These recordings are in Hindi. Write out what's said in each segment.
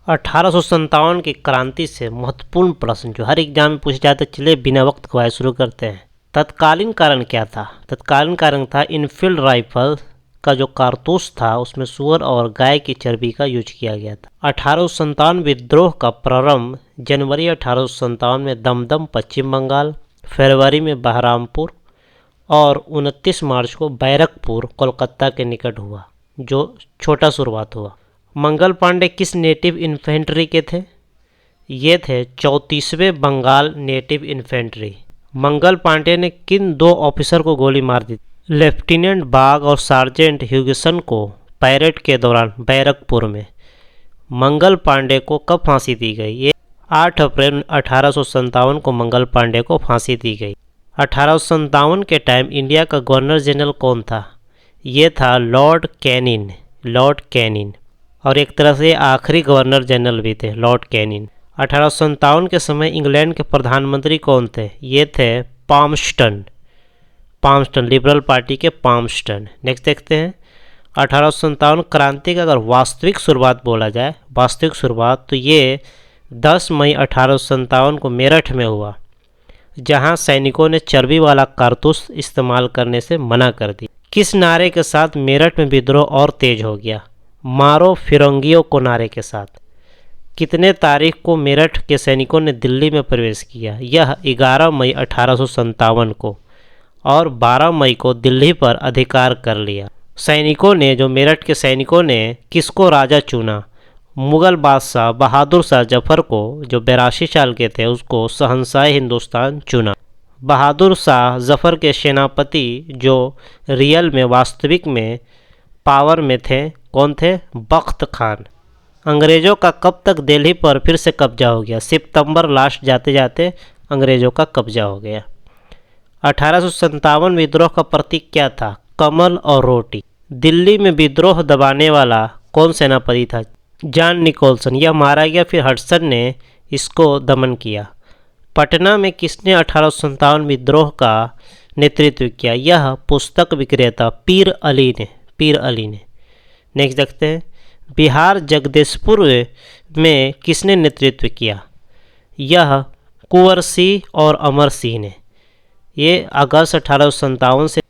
1857 की क्रांति से महत्वपूर्ण प्रश्न जो हर एग्जाम में पूछे जाते, चले बिना वक्त गवाए शुरू करते हैं। तत्कालीन कारण क्या था? तत्कालीन कारण था इनफील्ड राइफल का जो कारतूस था उसमें सूअर और गाय की चर्बी का यूज किया गया था। 1857 विद्रोह का प्रारंभ जनवरी 1857 में दमदम पश्चिम बंगाल, फरवरी में बहरामपुर और 29 मार्च को बैरकपुर कोलकाता के निकट हुआ, जो छोटा शुरुआत हुआ। मंगल पांडे किस नेटिव इन्फेंट्री के थे? ये थे 34वें बंगाल नेटिव इन्फेंट्री। मंगल पांडे ने किन दो ऑफिसर को गोली मार दी? लेफ्टिनेंट बाग और सार्जेंट ह्यूगसन को पैरेड के दौरान बैरकपुर में। मंगल पांडे को कब फांसी दी गई? ये 8 अप्रैल 1857 को मंगल पांडे को फांसी दी गई। 1857 के टाइम इंडिया का गवर्नर जनरल कौन था? ये था लॉर्ड कैनिन। लॉर्ड कैनिन, और एक तरह से आखिरी गवर्नर जनरल भी थे लॉर्ड कैनिन। 1857 के समय इंग्लैंड के प्रधानमंत्री कौन थे? ये थे पामस्टन। पामस्टन, लिबरल पार्टी के पामस्टन। नेक्स्ट देखते हैं 1857 क्रांति का अगर वास्तविक शुरुआत बोला जाए, वास्तविक शुरुआत, तो ये 10 मई 1857 को मेरठ में हुआ, जहां सैनिकों ने चर्बी वाला कारतूस इस्तेमाल करने से मना कर दी। किस नारे के साथ मेरठ में विद्रोह और तेज हो गया? मारो फिरंगियों को नारे के साथ। कितने तारीख को मेरठ के सैनिकों ने दिल्ली में प्रवेश किया? यह 11 मई 1857 को, और 12 मई को दिल्ली पर अधिकार कर लिया। सैनिकों ने, जो मेरठ के सैनिकों ने किसको राजा चुना? मुगल बादशाह बहादुर शाह जफर को, जो 82 साल के थे, उसको शहंशाह हिंदुस्तान चुना। बहादुर शाह जफर के सेनापति जो रियल में, वास्तविक में पावर में थे, कौन थे? बख्त खान। अंग्रेज़ों का कब तक दिल्ली पर फिर से कब्जा हो गया? सितंबर लास्ट जाते जाते अंग्रेज़ों का कब्जा हो गया। 1857 विद्रोह का प्रतीक क्या था? कमल और रोटी। दिल्ली में विद्रोह दबाने वाला कौन सेनापति था? John Nicholson. यह मारा गया, फिर हडसन ने इसको दमन किया। पटना में किसने 1857 विद्रोह का नेतृत्व किया? यह पुस्तक विक्रेता पीर अली ने। पीर अली ने। नेक्स्ट देखते हैं बिहार जगदीशपुर में किसने नेतृत्व किया? यह कुंवर सिंह और अमर सिंह ने। ये अगस्त 1857 से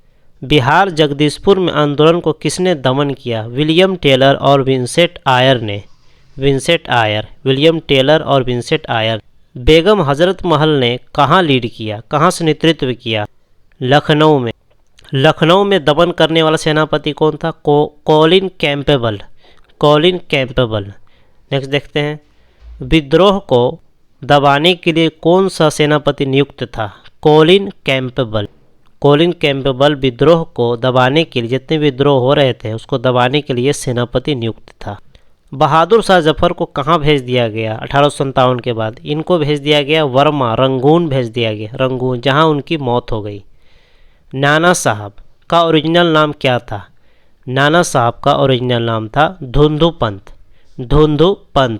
बिहार जगदीशपुर में आंदोलन को किसने दमन किया? विलियम टेलर और विंसेंट आयर ने। विंसेंट आयर, विलियम टेलर और विंसेंट आयर। बेगम हजरत महल ने कहाँ लीड किया, कहाँ से नेतृत्व किया? लखनऊ में। लखनऊ में दमन करने वाला सेनापति कौन था? Colin Campbell. Colin Campbell. Next देखते हैं विद्रोह को दबाने के लिए कौन सा सेनापति नियुक्त था? Colin Campbell. कॉलिन कैंपेबल विद्रोह को दबाने के लिए, जितने विद्रोह हो रहे थे उसको दबाने के लिए सेनापति नियुक्त था। बहादुर शाह जफर को कहाँ भेज दिया गया 1857 के बाद? इनको भेज दिया गया वर्मा, रंगून भेज दिया गया, रंगून, जहाँ उनकी मौत हो गई। नाना साहब का ओरिजिनल नाम क्या था? नाना साहब का ओरिजिनल नाम था धुंधु पंत। धुंधु पंत।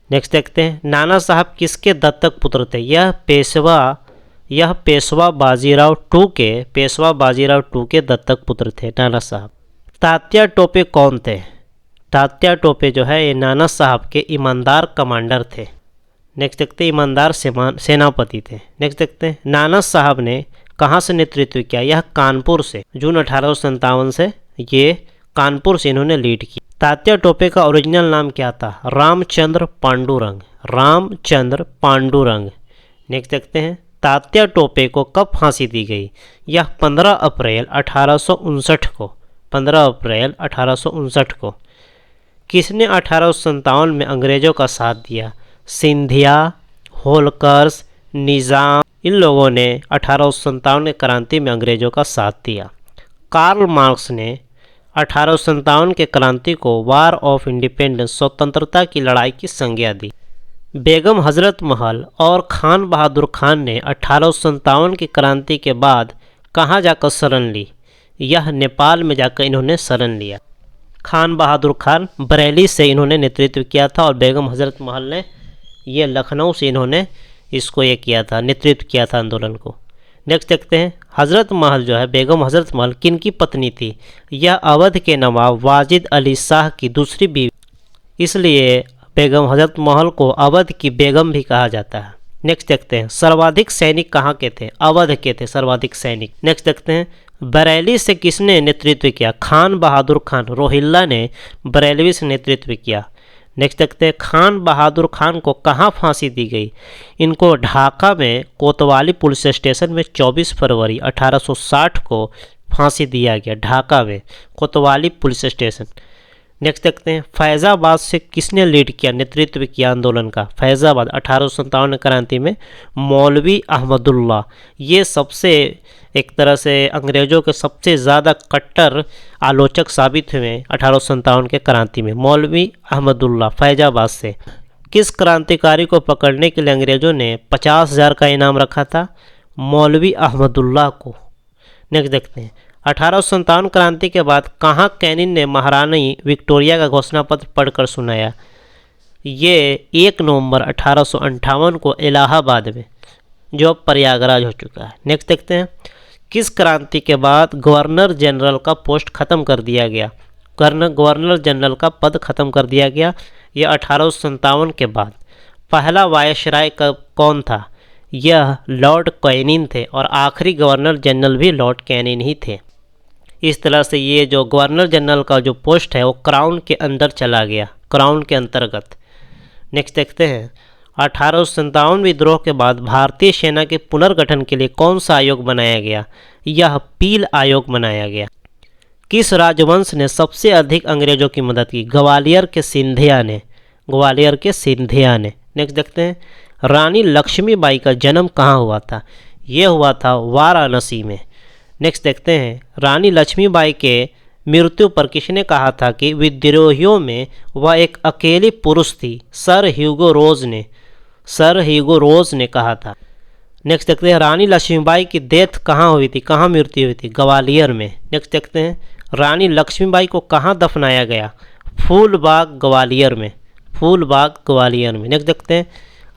नेक्स्ट देखते हैं नाना साहब किसके दत्तक पुत्र थे? यह पेशवा बाजीराव टू के दत्तक पुत्र थे नाना साहब। तात्या टोपे कौन थे? तात्या टोपे जो है ये नाना साहब के ईमानदार कमांडर थे। नेक्स्ट देखते हैं ईमानदार सेनापति थे। नेक्स्ट देखते हैं नाना साहब ने कहाँ से नेतृत्व किया? यह कानपुर से। जून 1857 से ये कानपुर से इन्होंने लीड किया। तात्या टोपे का ओरिजिनल नाम क्या था? रामचंद्र पांडुरंग। रामचंद्र पांडुरंग। नेक्स्ट देखते हैं तात्या टोपे को कब फांसी दी गई? यह 15 अप्रैल 1859 को। 15 अप्रैल 1859 को। किसने 1857 में अंग्रेज़ों का साथ दिया? सिंधिया, होलकर्स, निज़ाम, इन लोगों ने 1857 के क्रांति में अंग्रेज़ों का साथ दिया। कार्ल मार्क्स ने 1857 के क्रांति को वार ऑफ इंडिपेंडेंस, स्वतंत्रता की लड़ाई की संज्ञा दी। बेगम हजरत महल और खान बहादुर खान ने 1857 की क्रांति के बाद कहाँ जाकर शरण ली? यह नेपाल में जाकर इन्होंने शरण लिया। खान बहादुर खान बरेली से इन्होंने नेतृत्व किया था और बेगम हजरत महल ने ये लखनऊ से इन्होंने इसको ये किया था, नेतृत्व किया था आंदोलन को। नेक्स्ट देखते हैं हजरत महल जो है, बेगम हजरत महल किनकी पत्नी थी? यह अवध के नवाब वाजिद अली शाह की दूसरी बीवी, इसलिए बेगम हजरत महल को अवध की बेगम भी कहा जाता है। नेक्स्ट देखते हैं, सर्वाधिक सैनिक कहाँ के थे? अवध के थे सर्वाधिक सैनिक। नेक्स्ट देखते हैं, बरेली से किसने नेतृत्व किया? खान बहादुर खान, रोहिल्ला ने बरेलवी से नेतृत्व किया। नेक्स्ट देखते हैं, खान बहादुर खान को कहाँ फांसी दी गई? इनको ढाका में कोतवाली पुलिस स्टेशन में 24 फरवरी 1860 को फांसी दिया गया, ढाका में कोतवाली पुलिस स्टेशन। नेक्स्ट देखते हैं, फैज़ाबाद से किसने लीड किया, नेतृत्व किया आंदोलन का? फैज़ाबाद 1857 क्रांति में मौलवी अहमदुल्ला, ये सबसे एक तरह से अंग्रेज़ों के सबसे ज़्यादा कट्टर आलोचक साबित हुए 1857 के क्रांति में, मौलवी अहमदुल्ला फैज़ाबाद से। किस क्रांतिकारी को पकड़ने के लिए अंग्रेज़ों ने 50,000 का इनाम रखा था? मौलवी अहमदुल्ला को। नेक्स्ट देखते हैं, 1857 क्रांति के बाद कहाँ कैनिन ने महारानी विक्टोरिया का घोषणा पत्र पढ़कर सुनाया? ये 1 नवंबर 1858 को इलाहाबाद में, जो अब प्रयागराज हो चुका है। नेक्स्ट देखते हैं, किस क्रांति के बाद गवर्नर जनरल का पोस्ट खत्म कर दिया गया? गवर्नर जनरल का पद खत्म कर दिया गया, यह 1857 के बाद। पहला वायसराय का कौन था? यह लॉर्ड कैनिन थे और आखिरी गवर्नर जनरल भी लॉर्ड कैनिन ही थे। इस तरह से ये जो गवर्नर जनरल का जो पोस्ट है वो क्राउन के अंदर चला गया, क्राउन के अंतर्गत। नेक्स्ट देखते हैं, 1857 विद्रोह के बाद भारतीय सेना के पुनर्गठन के लिए कौन सा आयोग बनाया गया? यह पील आयोग बनाया गया। किस राजवंश ने सबसे अधिक अंग्रेजों की मदद की? ग्वालियर के सिंधिया ने, ग्वालियर के सिंधिया ने। नेक्स्ट देखते हैं, रानी लक्ष्मीबाई का जन्म कहाँ हुआ था? ये हुआ था वाराणसी में। नेक्स्ट देखते हैं, रानी लक्ष्मीबाई के मृत्यु पर किसने कहा था कि विद्रोहियों में वह एक अकेली पुरुष थी? सर ह्यूगो रोज ने कहा था। नेक्स्ट देखते हैं, रानी लक्ष्मीबाई की डेथ कहाँ हुई थी, कहाँ मृत्यु हुई थी? ग्वालियर में। नेक्स्ट देखते हैं, रानी लक्ष्मीबाई को कहाँ दफनाया गया? फूलबाग ग्वालियर में, फूलबाग ग्वालियर में। नेक्स्ट देखते हैं,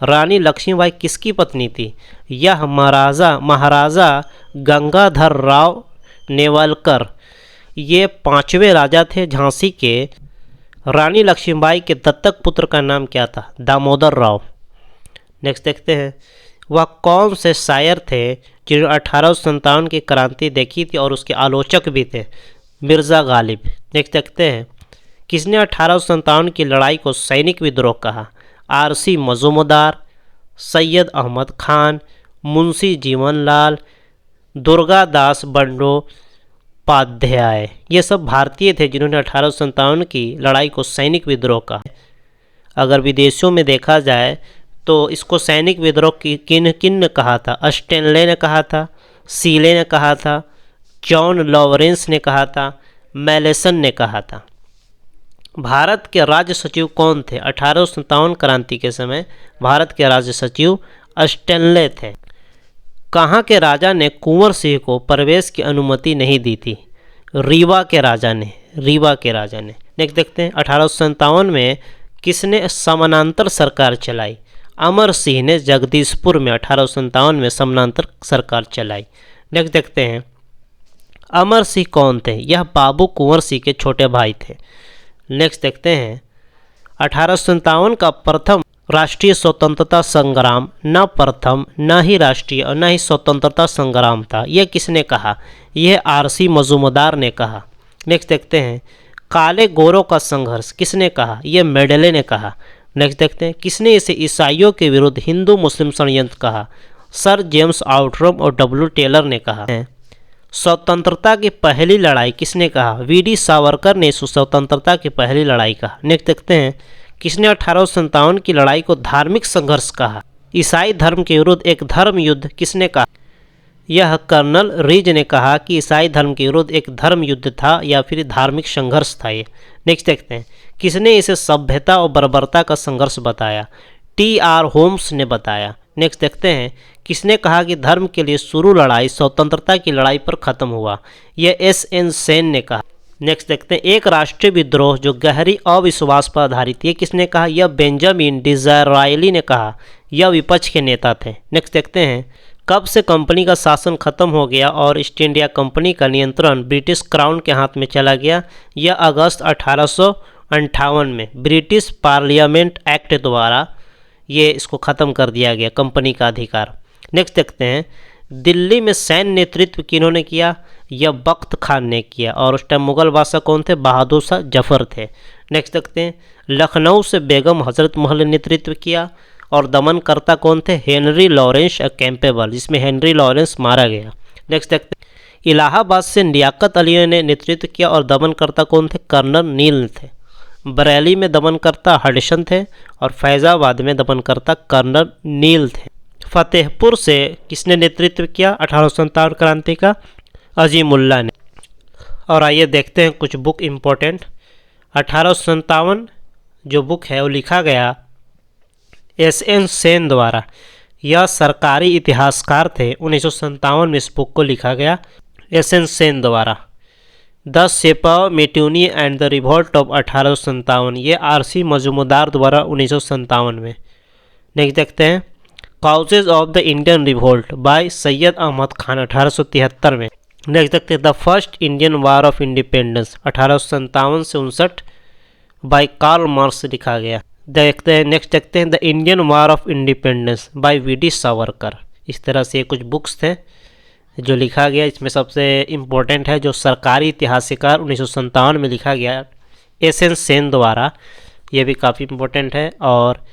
रानी लक्ष्मीबाई किसकी पत्नी थी? यह महाराजा गंगाधर राव नेवलकर, ये 5वें राजा थे झांसी के। रानी लक्ष्मीबाई के दत्तक पुत्र का नाम क्या था? दामोदर राव। नेक्स्ट देखते हैं, वह कौन से शायर थे जिन्होंने 1857 की क्रांति देखी थी और उसके आलोचक भी थे? मिर्ज़ा गालिब। नेक्स्ट देखते हैं, किसने 1857 की लड़ाई को सैनिक विद्रोह कहा? आरसी मजूमदार, सैयद अहमद खान, मुंशी जीवनलाल, दुर्गादास बंडोपाध्याय, ये सब भारतीय थे जिन्होंने 1857 की लड़ाई को सैनिक विद्रोह कहा। अगर विदेशों में देखा जाए तो इसको सैनिक विद्रोह किन ने कहा था? स्टेनले ने कहा था, सीले ने कहा था, जॉन लॉरेंस ने कहा था, मैलेसन ने कहा था। भारत के राज्य सचिव कौन थे? 1857 क्रांति के समय भारत के राज्य सचिव स्टेनले थे। कहाँ के राजा ने कुंवर सिंह को प्रवेश की अनुमति नहीं दी थी? रीवा के राजा ने, रीवा के राजा ने। नेक्स्ट देखते हैं, 1857 में किसने समानांतर सरकार चलाई? अमर सिंह ने जगदीशपुर में 1857 में समानांतर सरकार चलाई। नेक्स्ट देखते हैं, अमर सिंह कौन थे? यह बाबू कुंवर सिंह के छोटे भाई थे। नेक्स्ट देखते हैं, 1857 का प्रथम राष्ट्रीय स्वतंत्रता संग्राम न प्रथम, न ही राष्ट्रीय और न ही स्वतंत्रता संग्राम था, यह किसने कहा? यह आरसी मजूमदार ने कहा। नेक्स्ट देखते हैं, काले गोरों का संघर्ष किसने कहा? यह मेडले ने कहा। नेक्स्ट देखते हैं, किसने इसे ईसाइयों के विरुद्ध हिंदू मुस्लिम षड्यंत्र कहा? सर जेम्स आउटरम और डब्ल्यू टेलर ने कहा। स्वतंत्रता की पहली लड़ाई किसने कहा? वीडी सावरकर ने स्वतंत्रता की पहली लड़ाई कहा। नेक्स्ट देखते हैं, किसने 1857 की लड़ाई को धार्मिक संघर्ष कहा? ईसाई धर्म के विरुद्ध एक धर्म युद्ध किसने कहा? यह कर्नल रीज ने कहा कि ईसाई धर्म के विरुद्ध एक धर्म युद्ध था या फिर धार्मिक संघर्ष था ये। नेक्स्ट देखते हैं, किसने इसे सभ्यता और बर्बरता का संघर्ष बताया? टी.आर. होम्स ने बताया। नेक्स्ट देखते हैं, किसने कहा कि धर्म के लिए शुरू लड़ाई स्वतंत्रता की लड़ाई पर खत्म हुआ? यह एस.एन. सेन ने कहा। नेक्स्ट देखते हैं, एक राष्ट्रीय विद्रोह जो गहरी अविश्वास पर आधारित, ये किसने कहा? यह बेंजामिन डिज़रायली ने कहा। यह विपक्ष के नेता थे। नेक्स्ट देखते हैं, कब से कंपनी का शासन खत्म हो गया और ईस्ट इंडिया कंपनी का नियंत्रण ब्रिटिश क्राउन के हाथ में चला गया? यह अगस्त 1819 1958 में ब्रिटिश पार्लियामेंट एक्ट द्वारा ये इसको ख़त्म कर दिया गया, कंपनी का अधिकार। नेक्स्ट देखते हैं, दिल्ली में सैन्य नेतृत्व किन्होंने किया? यह बख्त खान ने किया, और उस टाइम मुगल बादशाह कौन थे? बहादुर शाह जफर थे। नेक्स्ट देखते हैं, लखनऊ से बेगम हजरत महल ने नेतृत्व किया, और दमनकर्ता कौन थे? हेनरी लॉरेंस कैंपेबल, जिसमें हेनरी लॉरेंस मारा गया। नेक्स्ट देखते हैं, इलाहाबाद से लियाकत अली ने नेतृत्व किया, और दमनकर्ता कौन थे? कर्नल नील थे। बरेली में दमनकर्ता हडसन थे, और फैज़ाबाद में दमनकर्ता कर्नल नील थे। फतेहपुर से किसने नेतृत्व किया 1857 क्रांति का? अजीमुल्ला ने। और आइए देखते हैं कुछ बुक इम्पोर्टेंट। 1857 जो बुक है वो लिखा गया एस.एन. सेन द्वारा। यह सरकारी इतिहासकार थे। 1957 में इस बुक को लिखा गया एस.एन. सेन द्वारा। The sepoy mutiny and the revolt of 1857, ये आर.सी. मजूमदार द्वारा 1957 में। नेक्स्ट देखते हैं, causes of the Indian revolt by Syed Ahmed Khan 1873 में। नेक्स्ट देखते हैं, the first Indian war of independence 1857 से 59 बाय कार्ल मार्क्स लिखा गया। देखते हैं, नेक्स्ट देखते हैं, the Indian war of independence bye VD. Savarkar. इस तरह से कुछ बुक्स थे जो लिखा गया। इसमें सबसे इम्पोर्टेंट है जो सरकारी इतिहासकार 1957 में लिखा गया एस.एन. सेन द्वारा, ये भी काफ़ी इम्पोर्टेंट है। और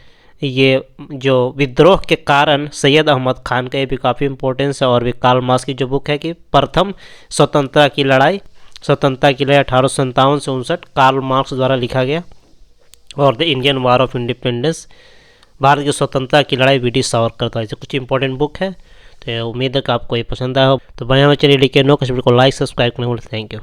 ये जो विद्रोह के कारण सैयद अहमद खान का, ये भी काफ़ी इम्पोर्टेंस है। और भी कार्ल मार्क्स की जो बुक है कि प्रथम स्वतंत्रता की लड़ाई 1857 से 59 कार्ल मार्क्स द्वारा लिखा गया। और the Indian war of independence, Bharat की स्वतंत्रता की लड़ाई वी.डी. सावरकर द्वारा। ऐसे कुछ इंपॉर्टेंट बुक है। तो उम्मीद है कि आपको ये पसंद आया हो। तो बढ़िया में चलिए लिखे नो किसी को लाइक सब्सक्राइब करने। Thank you.